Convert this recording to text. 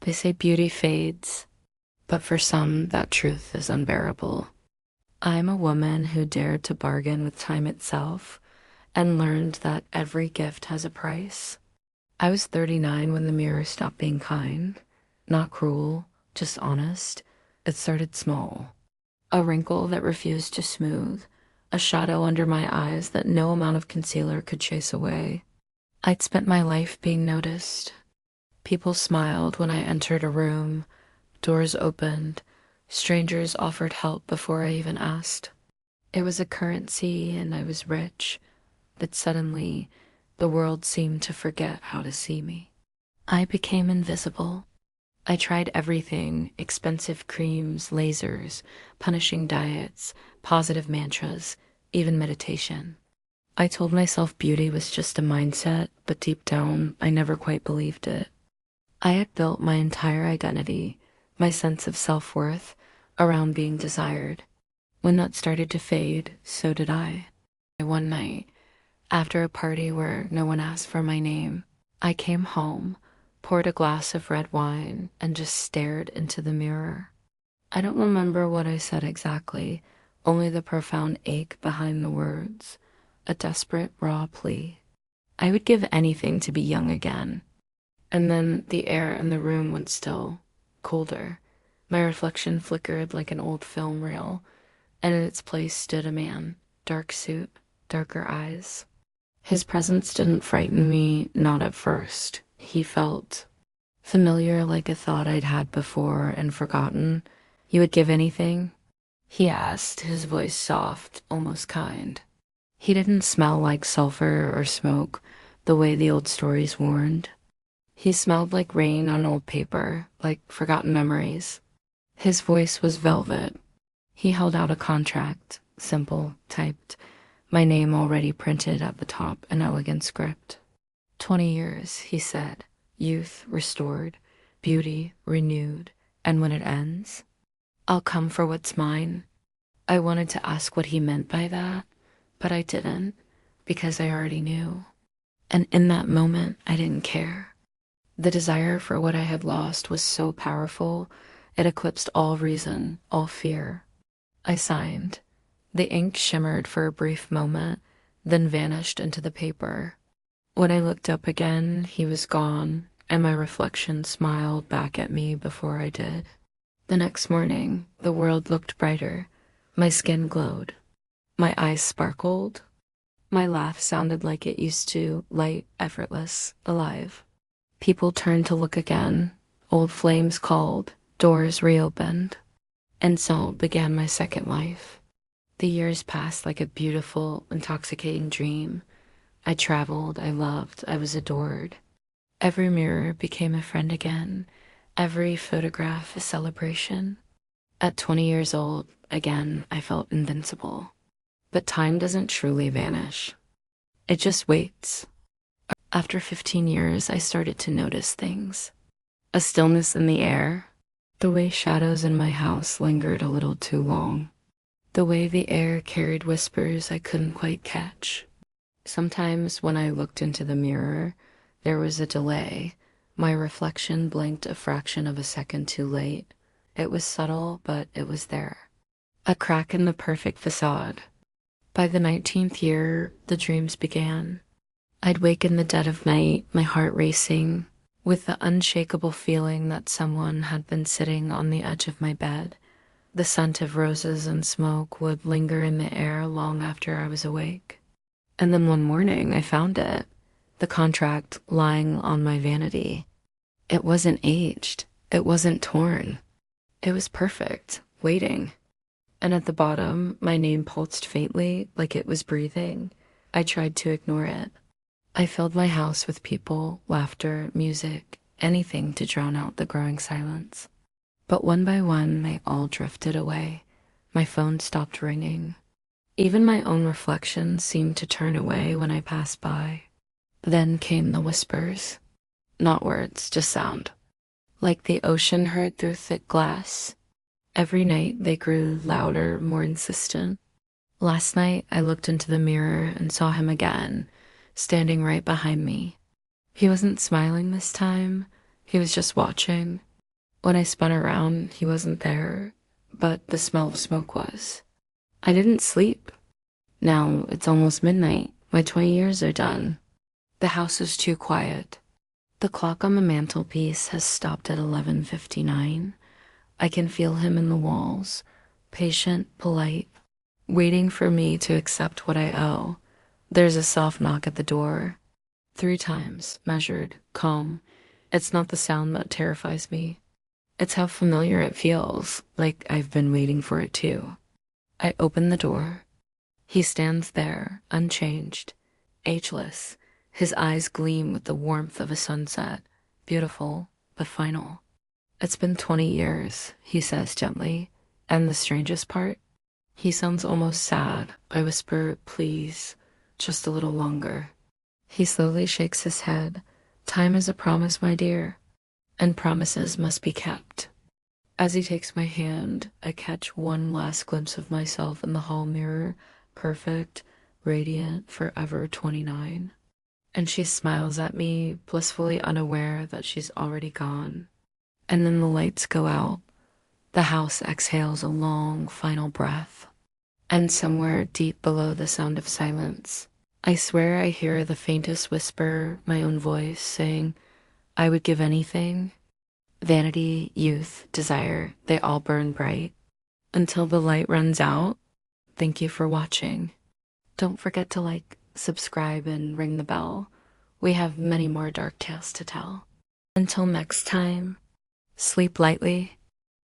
They say beauty fades, but for some, that truth is unbearable. I'm a woman who dared to bargain with time itself and learned that every gift has a price. I was 39 when the mirror stopped being kind, not cruel, just honest. It started small. A wrinkle that refused to smooth, a shadow under my eyes that no amount of concealer could chase away. I'd spent my life being noticed. People smiled when I entered a room, doors opened, strangers offered help before I even asked. It was a currency and I was rich, but suddenly the world seemed to forget how to see me. I became invisible. I tried everything: expensive creams, lasers, punishing diets, positive mantras, even meditation. I told myself beauty was just a mindset, but deep down, I never quite believed it. I had built my entire identity, my sense of self-worth, around being desired. When that started to fade, so did I. One night, after a party where no one asked for my name, I came home, poured a glass of red wine, and just stared into the mirror. I don't remember what I said exactly, only the profound ache behind the words, a desperate, raw plea. I would give anything to be young again. And then the air in the room went still, colder. My reflection flickered like an old film reel, and in its place stood a man, dark suit, darker eyes. His presence didn't frighten me, not at first. He felt familiar, like a thought I'd had before and forgotten. "You would give anything?" he asked, his voice soft, almost kind. He didn't smell like sulfur or smoke, the way the old stories warned. He smelled like rain on old paper, like forgotten memories. His voice was velvet. He held out a contract, simple, typed, my name already printed at the top in elegant script. 20 years, he said, youth restored, beauty renewed, and when it ends, I'll come for what's mine. I wanted to ask what he meant by that, but I didn't, because I already knew. And in that moment, I didn't care. The desire for what I had lost was so powerful, it eclipsed all reason, all fear. I signed. The ink shimmered for a brief moment, then vanished into the paper. When I looked up again, he was gone, and my reflection smiled back at me before I did. The next morning, the world looked brighter. My skin glowed. My eyes sparkled. My laugh sounded like it used to, light, effortless, alive. People turned to look again. Old flames called, doors reopened. And so began my second life. The years passed like a beautiful, intoxicating dream. I traveled, I loved, I was adored. Every mirror became a friend again. Every photograph a celebration. At 20 years old, again, I felt invincible. But time doesn't truly vanish. It just waits. After 15 years, I started to notice things. A stillness in the air. The way shadows in my house lingered a little too long. The way the air carried whispers I couldn't quite catch. Sometimes when I looked into the mirror, there was a delay. My reflection blinked a fraction of a second too late. It was subtle, but it was there. A crack in the perfect facade. By the 19th year, the dreams began. I'd wake in the dead of night, my heart racing, with the unshakable feeling that someone had been sitting on the edge of my bed. The scent of roses and smoke would linger in the air long after I was awake. And then one morning, I found it. The contract lying on my vanity. It wasn't aged. It wasn't torn. It was perfect, waiting. And at the bottom, my name pulsed faintly, like it was breathing. I tried to ignore it. I filled my house with people, laughter, music, anything to drown out the growing silence. But one by one, they all drifted away. My phone stopped ringing. Even my own reflection seemed to turn away when I passed by. Then came the whispers. Not words, just sound. Like the ocean heard through thick glass. Every night they grew louder, more insistent. Last night I looked into the mirror and saw him again, standing right behind me. He wasn't smiling this time. He was just watching, When I spun around, he wasn't there, but the smell of smoke was. I didn't sleep. Now it's almost midnight. My 20 years are done. The house is too quiet. The clock on the mantelpiece has stopped at 11:59. I can feel him in the walls, patient, polite, waiting for me to accept what I owe. There's a soft knock at the door. 3 times, measured, calm. It's not the sound that terrifies me. It's how familiar it feels, like I've been waiting for it too. I open the door. He stands there, unchanged, ageless. His eyes gleam with the warmth of a sunset, beautiful, but final. It's been 20 years, he says gently. And the strangest part? He sounds almost sad. I whisper, please, just a little longer. He slowly shakes his head. Time is a promise, my dear, and promises must be kept. As he takes my hand, I catch one last glimpse of myself in the hall mirror, perfect, radiant, forever 29. And she smiles at me, blissfully unaware that she's already gone. And then the lights go out. The house exhales a long, final breath. And somewhere deep below the sound of silence, I swear I hear the faintest whisper, my own voice, saying, I would give anything. Vanity, youth, desire, they all burn bright. Until the light runs out. Thank you for watching. Don't forget to like, subscribe, and ring the bell. We have many more dark tales to tell. Until next time, sleep lightly